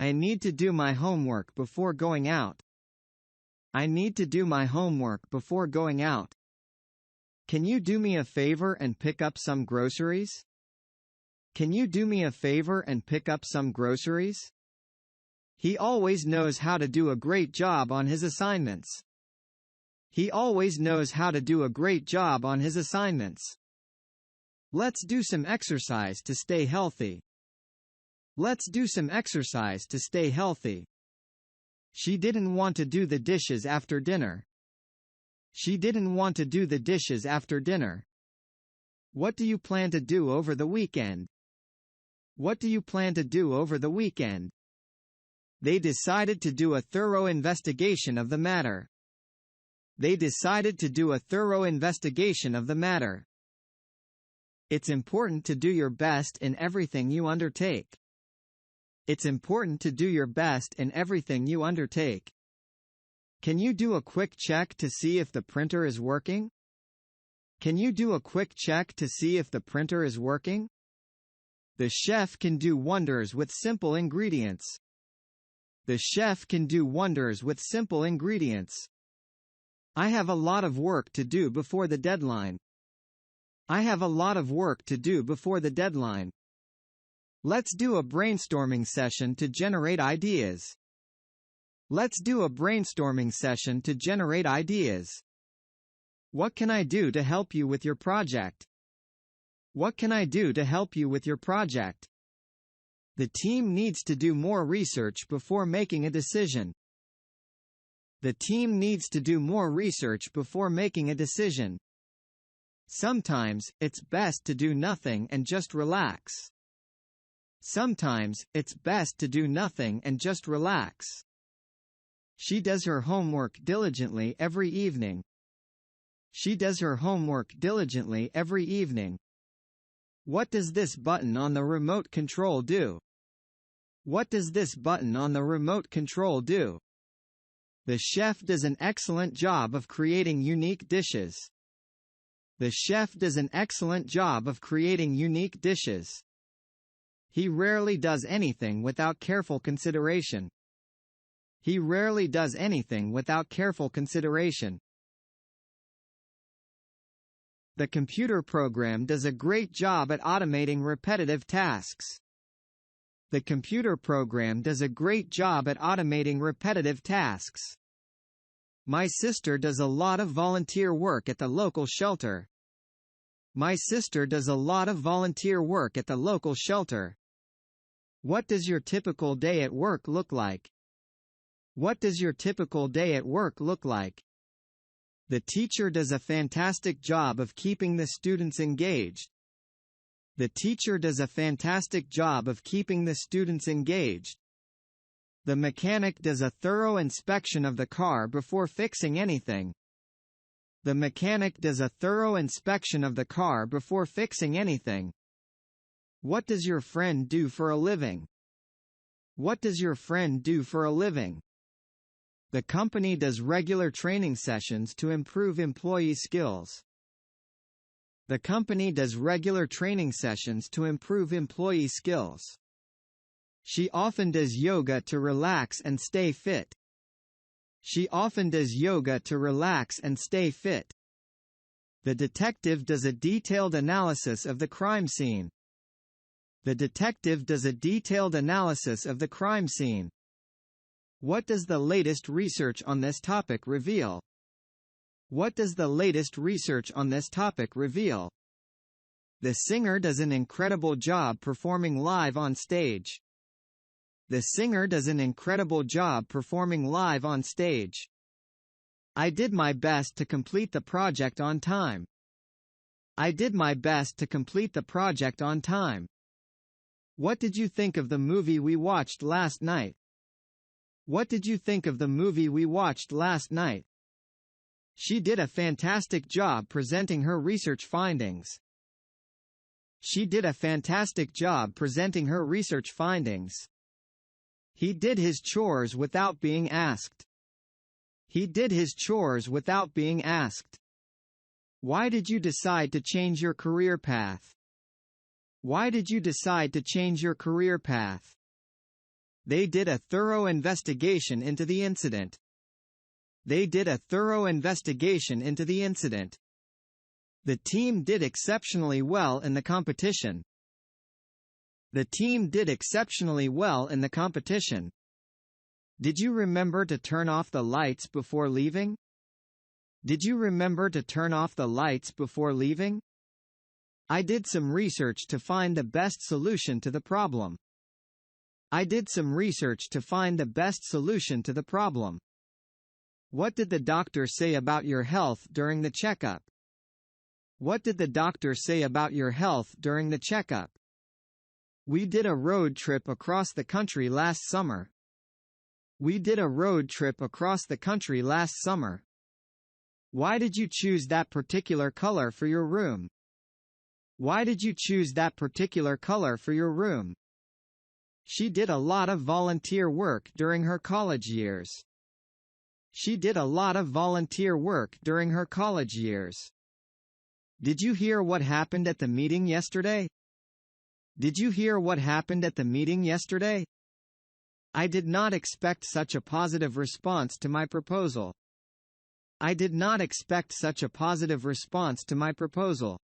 I need to do my homework before going out. I need to do my homework before going out. Can you do me a favor and pick up some groceries? Can you do me a favor and pick up some groceries? He always knows how to do a great job on his assignments. He always knows how to do a great job on his assignments. Let's do some exercise to stay healthy. Let's do some exercise to stay healthy. She didn't want to do the dishes after dinner. She didn't want to do the dishes after dinner. What do you plan to do over the weekend? What do you plan to do over the weekend? They decided to do a thorough investigation of the matter. They decided to do a thorough investigation of the matter. It's important to do your best in everything you undertake. It's important to do your best in everything you undertake. Can you do a quick check to see if the printer is working? Can you do a quick check to see if the printer is working? The chef can do wonders with simple ingredients. The chef can do wonders with simple ingredients. I have a lot of work to do before the deadline. I have a lot of work to do before the deadline. Let's do a brainstorming session to generate ideas. Let's do a brainstorming session to generate ideas. What can I do to help you with your project? What can I do to help you with your project? The team needs to do more research before making a decision. The team needs to do more research before making a decision. Sometimes, it's best to do nothing and just relax. Sometimes, it's best to do nothing and just relax. She does her homework diligently every evening. She does her homework diligently every evening. What does this button on the remote control do? What does this button on the remote control do? The chef does an excellent job of creating unique dishes. The chef does an excellent job of creating unique dishes. He rarely does anything without careful consideration. He rarely does anything without careful consideration. The computer program does a great job at automating repetitive tasks. The computer program does a great job at automating repetitive tasks. My sister does a lot of volunteer work at the local shelter. My sister does a lot of volunteer work at the local shelter. What does your typical day at work look like? What does your typical day at work look like? The teacher does a fantastic job of keeping the students engaged. The teacher does a fantastic job of keeping the students engaged. The mechanic does a thorough inspection of the car before fixing anything. The mechanic does a thorough inspection of the car before fixing anything. What does your friend do for a living? What does your friend do for a living? The company does regular training sessions to improve employee skills. The company does regular training sessions to improve employee skills. She often does yoga to relax and stay fit. She often does yoga to relax and stay fit. The detective does a detailed analysis of the crime scene. The detective does a detailed analysis of the crime scene. What does the latest research on this topic reveal? What does the latest research on this topic reveal? The singer does an incredible job performing live on stage. The singer does an incredible job performing live on stage. I did my best to complete the project on time. I did my best to complete the project on time. What did you think of the movie we watched last night? What did you think of the movie we watched last night? She did a fantastic job presenting her research findings. She did a fantastic job presenting her research findings. He did his chores without being asked. He did his chores without being asked. Why did you decide to change your career path? Why did you decide to change your career path? They did a thorough investigation into the incident. They did a thorough investigation into the incident. The team did exceptionally well in the competition. The team did exceptionally well in the competition. Did you remember to turn off the lights before leaving? Did you remember to turn off the lights before leaving? I did some research to find the best solution to the problem. I did some research to find the best solution to the problem. What did the doctor say about your health during the checkup? What did the doctor say about your health during the checkup? We did a road trip across the country last summer. We did a road trip across the country last summer. Why did you choose that particular color for your room? Why did you choose that particular color for your room? She did a lot of volunteer work during her college years. She did a lot of volunteer work during her college years. Did you hear what happened at the meeting yesterday? Did you hear what happened at the meeting yesterday? I did not expect such a positive response to my proposal. I did not expect such a positive response to my proposal.